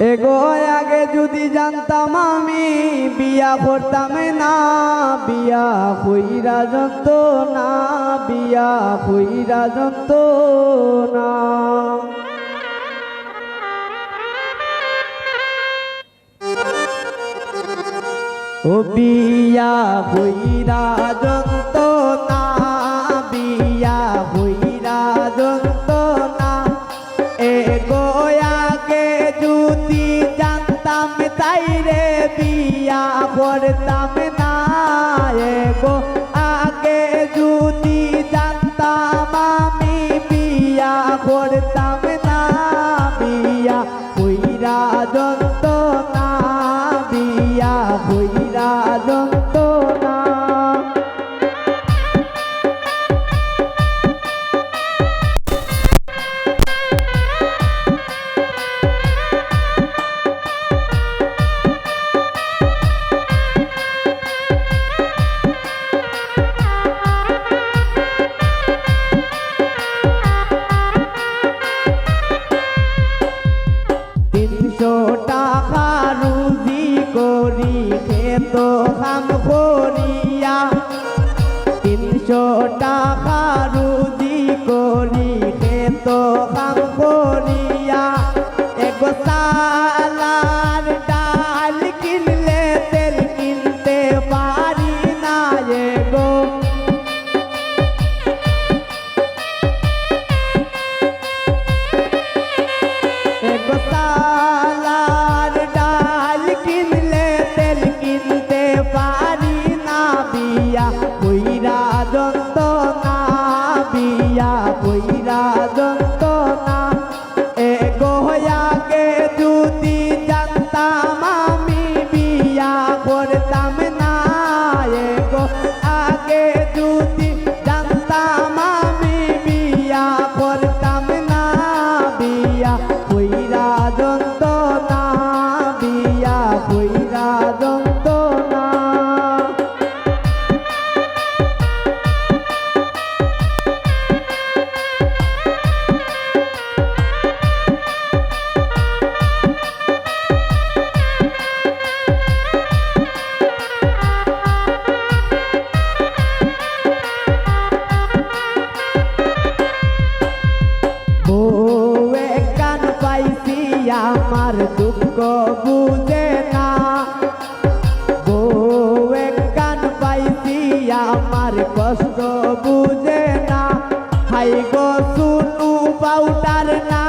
এগো আগে যদি জানতাম আমি বিয়া করতাম না, বিয়া কইরা যন্ত না, বিয়া কইরা যন্ত না। ও বিয়া কইরা যন্ত না, বিয়া কইরা যন্ত না। এগো আগে যদি জানতাম তাই রে বিয়া করতাম না। এগো আগে যদি জানতাম আমি বিয়া করতাম না, বিয়া কইরা যন্ত না, বিয়া কইরা যন্ত না। টাকা রুজি করি খেত কাম করিয়া, 300 টাকা রুজি করি খেত কাম করিয়া। এক সালার ডাল কিনলে তেল কিনতে পারি না। এগো সালার ডাল কিনলে তেল কিনতে পারি না। বিয়া কইরা যন্ত না, বিয়া কইরা যন্ত না। এগো আগে যদি জানতাম আমি বিয়া করতাম না। এগো আগে যদি জানতাম আমি বিয়া করতাম না, বিয়া কইরা যন্ত না, বিয়া কইরা যন্ত না। আমার দুঃখ বুঝে না, বউ কান পাইছি আমার কষ্ট বুঝে না। হাই গো শুনু পাউডার না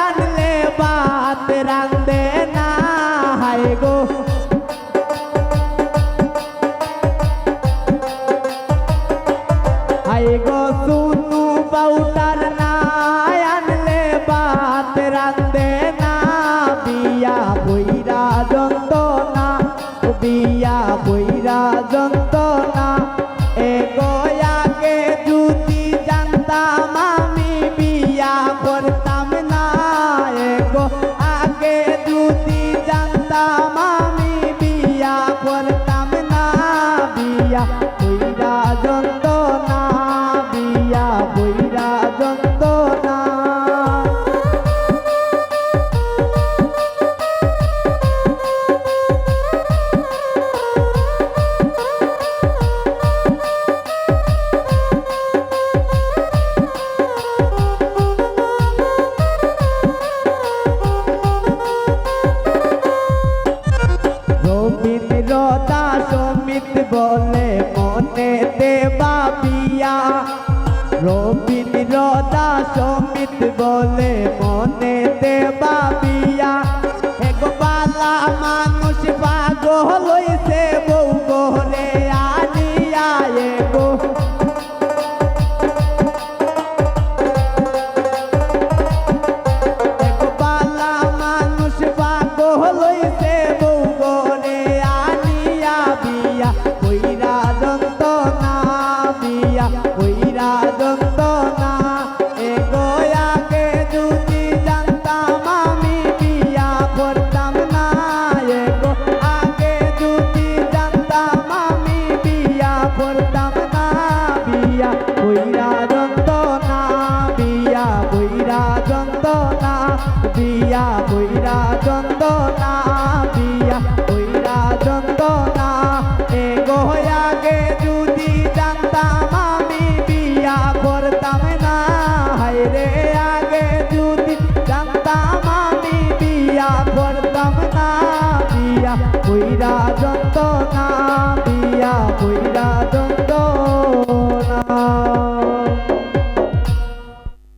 আনলে ভাত রান্ধে না। হাই গো হাই গো শুনু পাউডার না আনলে ভাত রান্ধে না। বিয়া কইরা যন্ত না, বিয়া কইরা যন্ত না। এগো আগে যদি জানতাম আমি বিয়া করতাম না। এগো আগে যদি যন্ত্রণা বিয়া কইরা যন্ত্রণা এগো আগে যদি জানতাম আমি বিয়া করতাম না হায়রে আগে যদি জানতাম আমি বিয়া করতাম না বিয়া কইরা যন্ত্রণা বিয়া কইরা